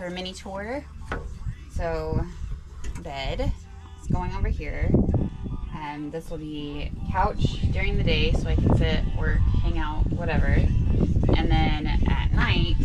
her mini tour. So bed is going over here, and this will be couch during the day so I can sit, work, hang out, whatever. And then at night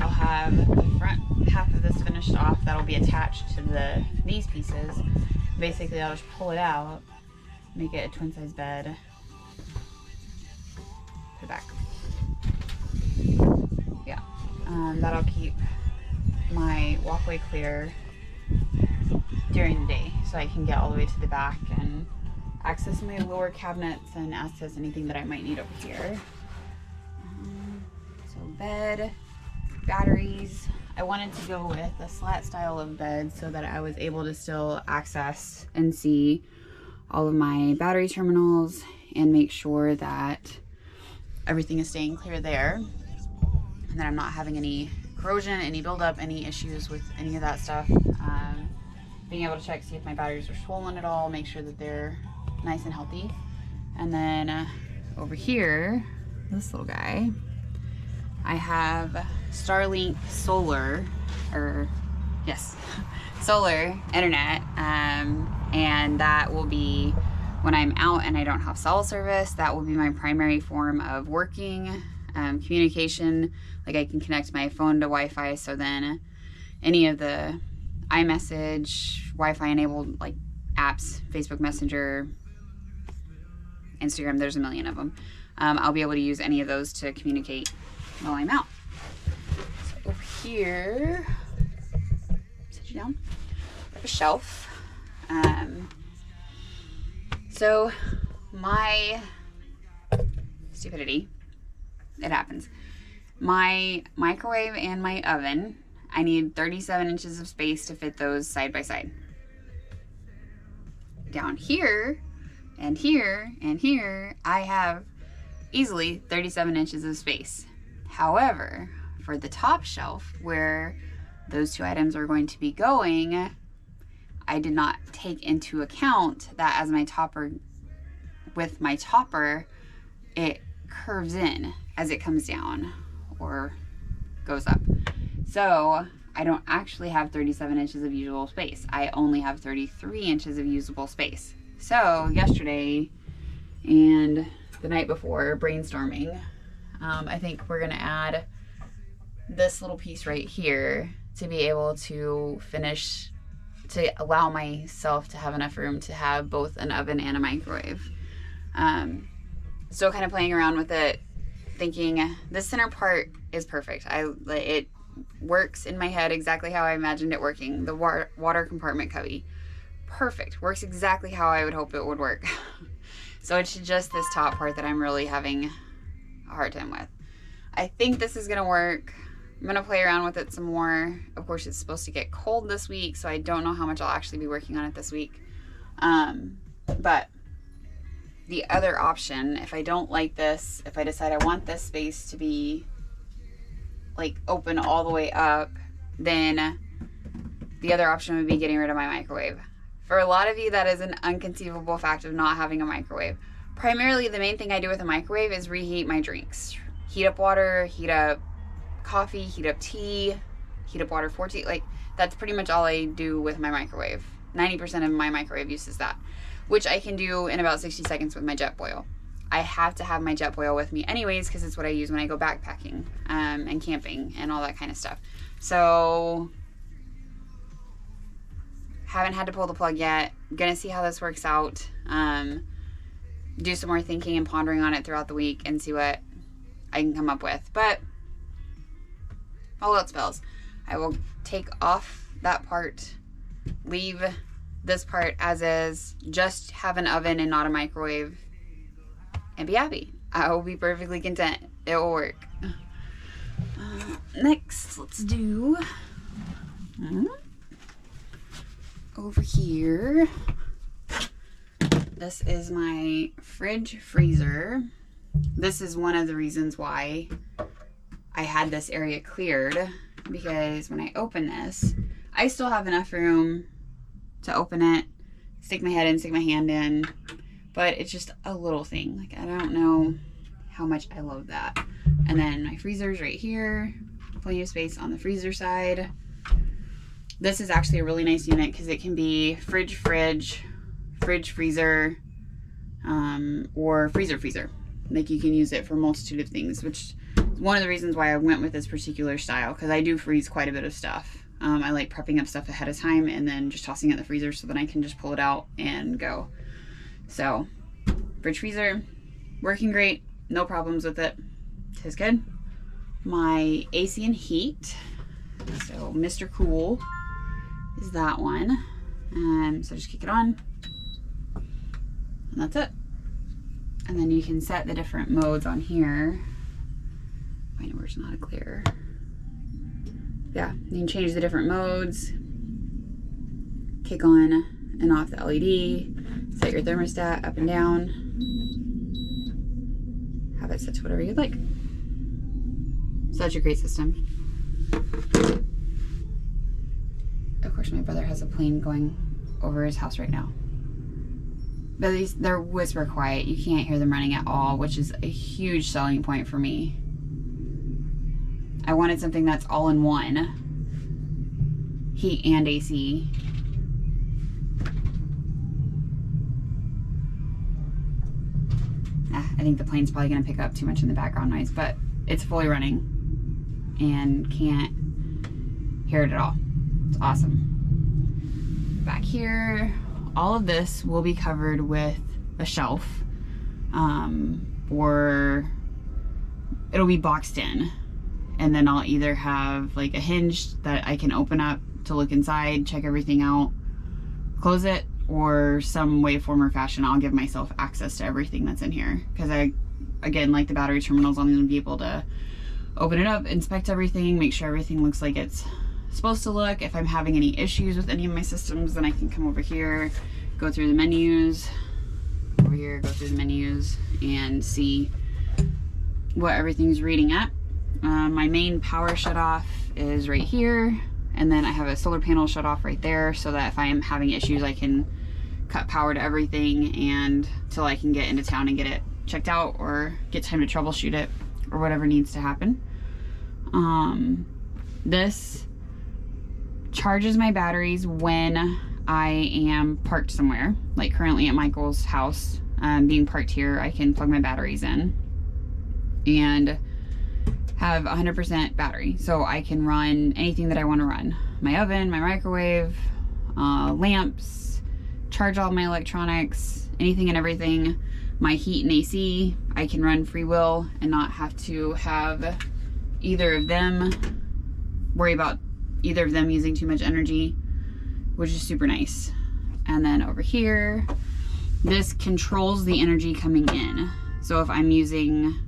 I'll have the front half of this finished off that'll be attached to these pieces. Basically I'll just pull it out, make it a twin size bed, put it back. Yeah, that'll keep my walkway clear during the day so I can get all the way to the back and access my lower cabinets and access anything that I might need over here. So bed, batteries. I wanted to go with a slat style of bed so that I was able to still access and see all of my battery terminals and make sure that everything is staying clear there, and that I'm not having any corrosion, any buildup, any issues with any of that stuff. Being able to check, see if my batteries are swollen at all, make sure that they're nice and healthy. And then over here, this little guy, I have Starlink solar, solar internet, and that will be when I'm out and I don't have cell service. That will be my primary form of working, communication. Like I can connect my phone to Wi-Fi, so then any of the iMessage, Wi-Fi enabled like apps, Facebook Messenger, Instagram, there's a million of them. I'll be able to use any of those to communicate while I'm out. So over here, sit you down, I have a shelf. So my stupidity, it happens. My microwave and my oven, I need 37 inches of space to fit those side by side. Down here and here and here, I have easily 37 inches of space. However, for the top shelf where those two items are going to be going, I did not take into account that as my topper, with my topper, it curves in as it comes down or goes up. So I don't actually have 37 inches of usable space. I only have 33 inches of usable space. So yesterday and the night before, brainstorming, I think we're gonna add this little piece right here to be able to finish, to allow myself to have enough room to have both an oven and a microwave. Still kind of playing around with it, thinking this center part is perfect. It works in my head exactly how I imagined it working. The water compartment cubby, perfect, works exactly how I would hope it would work. So it's just this top part that I'm really having a hard time with. I think this is gonna work. I'm gonna play around with it some more. Of course, it's supposed to get cold this week, so I don't know how much I'll actually be working on it this week. But the other option, if I don't like this, if I decide I want this space to be like open all the way up, then the other option would be getting rid of my microwave. For a lot of you, that is an inconceivable fact of not having a microwave. Primarily, the main thing I do with a microwave is reheat my drinks. Heat up water, heat up coffee, heat up tea, heat up water for tea. Like, that's pretty much all I do with my microwave. 90% of my microwave use is that, which I can do in about 60 seconds with my Jetboil. I have to have my Jetboil with me anyways because it's what I use when I go backpacking and camping and all that kind of stuff. So haven't had to pull the plug yet. Gonna see how this works out. Do some more thinking and pondering on it throughout the week and see what I can come up with. But all else fails, I will take off that part, leave this part as is, just have an oven and not a microwave, and be happy. I will be perfectly content. It will work. Next, let's do over here. This is my fridge freezer. This is one of the reasons why I had this area cleared, because when I open this, I still have enough room to open it, stick my head in, stick my hand in, but it's just a little thing. Like, I don't know how much I love that. And then my freezer's right here, plenty of space on the freezer side. This is actually a really nice unit because it can be fridge, freezer, or freezer. Like you can use it for a multitude of things, which is one of the reasons why I went with this particular style, because I do freeze quite a bit of stuff. I like prepping up stuff ahead of time and then just tossing it in the freezer so that I can just pull it out and go. So fridge, freezer, working great, no problems with it. Tastes good. My AC and heat, so Mr. Cool is that one. So just kick it on, and that's it. And then you can set the different modes on here. I know where it's not clear. Yeah, you can change the different modes, kick on and off the LED, set your thermostat up and down, have it set to whatever you'd like. Such a great system. Of course, my brother has a plane going over his house right now. But they're whisper quiet. You can't hear them running at all, which is a huge selling point for me. I wanted something that's all in one, heat and AC. I think the plane's probably gonna pick up too much in the background noise, but it's fully running and can't hear it at all. It's awesome. Back here, all of this will be covered with a shelf, or it'll be boxed in. And then I'll either have like a hinge that I can open up to look inside, check everything out, close it, or some way, form, or fashion I'll give myself access to everything that's in here. Because I, again, like the battery terminals, I'll need to be able to open it up, inspect everything, make sure everything looks like it's supposed to look. If I'm having any issues with any of my systems, then I can come over here, go through the menus, over here, go through the menus, and see what everything's reading at. My main power shutoff is right here, and then I have a solar panel shut off right there, so that if I am having issues, I can cut power to everything and till I can get into town and get it checked out or get time to troubleshoot it or whatever needs to happen. This charges my batteries when I am parked somewhere, like currently at Michael's house. Being parked here, I can plug my batteries in and have 100% battery, so I can run anything that I want to run. My oven, my microwave, lamps, charge all my electronics, anything and everything. My heat and AC, I can run free will and not have to have either of them, worry about either of them using too much energy, which is super nice. And then over here, this controls the energy coming in. So if I'm using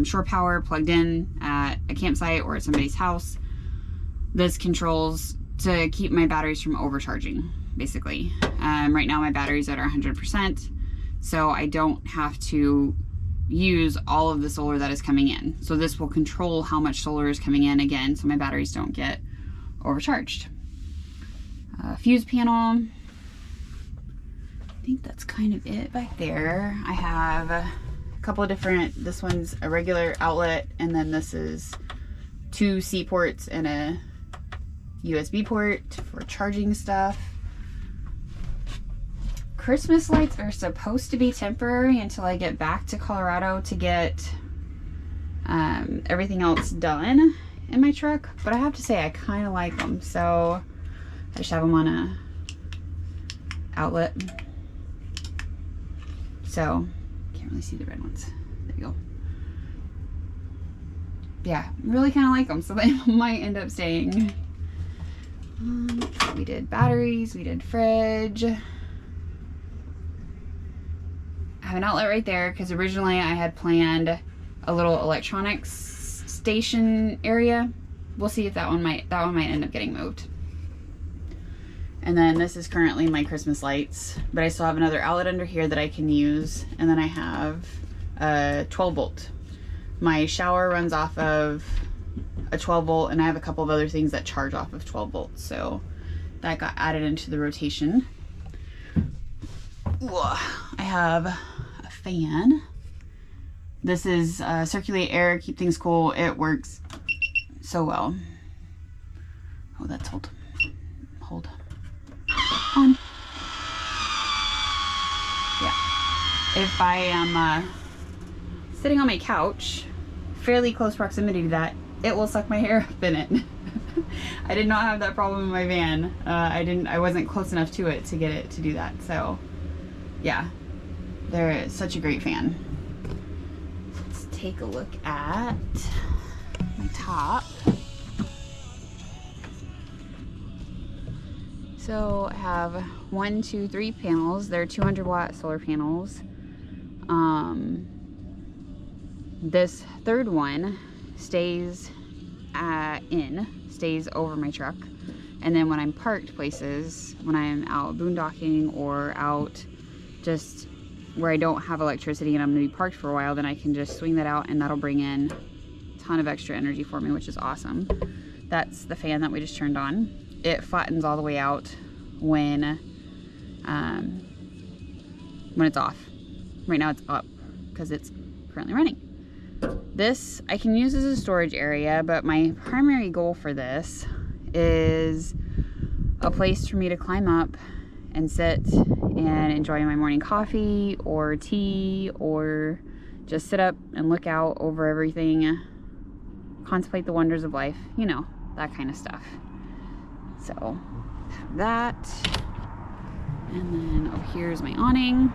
shore power plugged in at a campsite or at somebody's house, this controls to keep my batteries from overcharging, basically. Right now my batteries are at 100%, so I don't have to use all of the solar that is coming in. So this will control how much solar is coming in again, so my batteries don't get overcharged. Fuse panel, I think that's kind of it back there. I have a couple of different, this one's a regular outlet, and then this is 2 C ports and a USB port for charging stuff. Christmas lights are supposed to be temporary until I get back to Colorado to get everything else done in my truck, but I have to say I kind of like them, so I just have them on a outlet. So can't really see the red ones. There you go. Yeah, really kind of like them, so they might end up staying. We did batteries, we did fridge. I have an outlet right there because originally I had planned a little electronics station area. We'll see if that one might end up getting moved. And then this is currently my Christmas lights, but I still have another outlet under here that I can use. And then I have a 12 volt. My shower runs off of a 12 volt, and I have a couple of other things that charge off of 12 volts. So that got added into the rotation. Ooh, I have a fan. This is circulate air, keep things cool. It works so well. Oh, that's old. if I am sitting on my couch, fairly close proximity to that, it will suck my hair up in it. I did not have that problem in my van. I wasn't close enough to it to get it to do that. So yeah, they're such a great fan. Let's take a look at my top. So I have 1, 2, 3 panels. They're 200-watt solar panels. This third one stays stays over my truck, and then when I'm parked places, when I'm out boondocking or out just where I don't have electricity and I'm gonna be parked for a while, then I can just swing that out and that'll bring in a ton of extra energy for me, which is awesome. That's the fan that we just turned on. It flattens all the way out when it's off. Right now it's up because it's currently running. This I can use as a storage area, but my primary goal for this is a place for me to climb up and sit and enjoy my morning coffee or tea, or just sit up and look out over everything, contemplate the wonders of life, you know, that kind of stuff. So that, and then oh, here's my awning,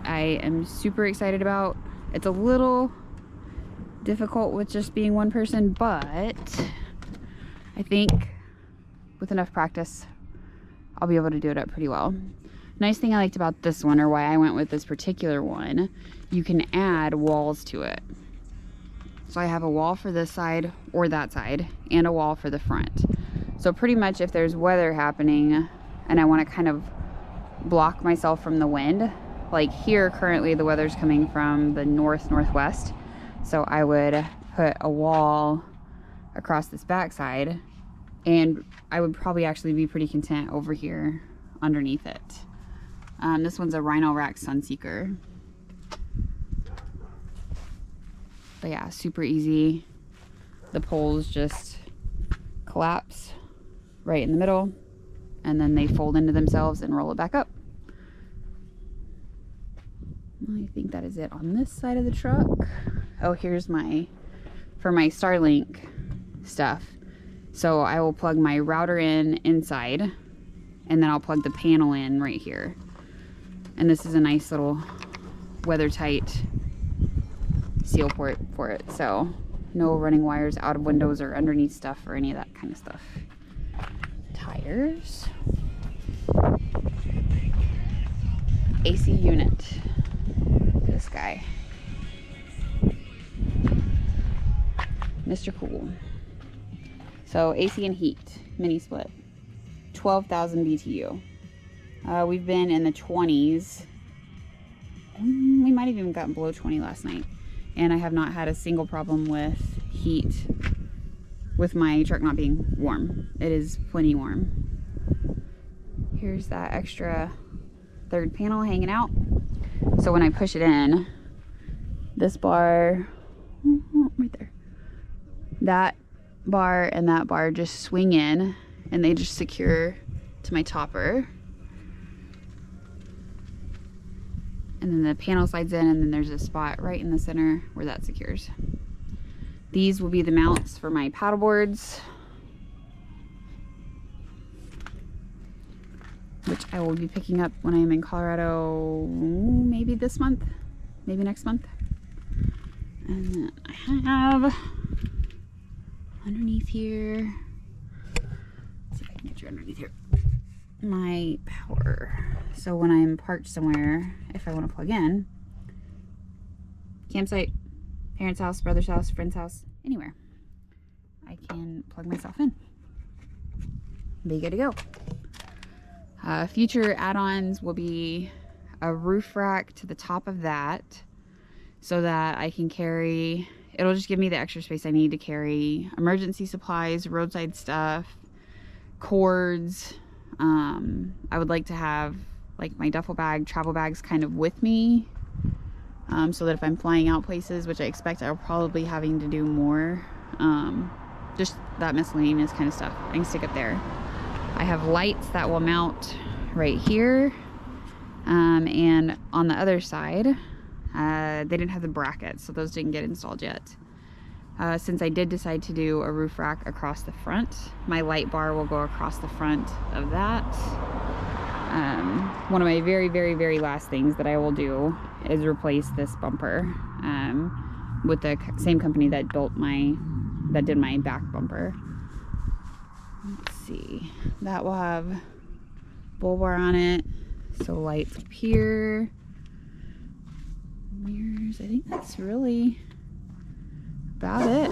I am super excited about. It's a little difficult with just being one person, but I think with enough practice, I'll be able to do it up pretty well. Nice thing I liked about this one, or why I went with this particular one, you can add walls to it. So I have a wall for this side or that side, and a wall for the front. So pretty much if there's weather happening and I want to kind of block myself from the wind, like here currently the weather's coming from the northwest, so I would put a wall across this backside, and I would probably actually be pretty content over here underneath it. This one's a Rhino Rack Sunseeker. But yeah, super easy. The poles just collapse right in the middle, and then they fold into themselves and roll it back up. I think that is it on this side of the truck. Oh, here's for my Starlink stuff. So I will plug my router in inside, and then I'll plug the panel in right here. And this is a nice little weather tight seal port for it. So no running wires out of windows or underneath stuff or any of that kind of stuff. Tires. AC unit. This guy. Mr. Cool. So AC and heat, mini split, 12,000 BTU. We've been in the 20s. We might have even gotten below 20 last night. And I have not had a single problem with heat with my truck not being warm. It is plenty warm. Here's that extra third panel hanging out. So when I push it in, this bar, right there, that bar and that bar just swing in, and they just secure to my topper. And then the panel slides in, and then there's a spot right in the center where that secures. These will be the mounts for my paddle boards, which I will be picking up when I am in Colorado, maybe this month, maybe next month. And then I have underneath here, let's see if I can get you underneath here, my power. So when I'm parked somewhere, if I want to plug in, campsite, parents' house, brother's house, friend's house, anywhere, I can plug myself in. Be good to go. Future add-ons will be a roof rack to the top of that, so that I can carry, it'll just give me the extra space I need to carry emergency supplies, roadside stuff, cords. I would like to have like my duffel bag, travel bags kind of with me, so that if I'm flying out places, which I expect I'll probably be having to do more, just that miscellaneous kind of stuff I can stick up there. I have lights that will mount right here, And on the other side, they didn't have the brackets, so those didn't get installed yet. Since I did decide to do a roof rack across the front, my light bar will go across the front of that. One of my very, very, very last things that I will do is replace this bumper with the same company that did my back bumper. Let's see, that will have bull bar on it, so lights up here, mirrors. I think that's really about it.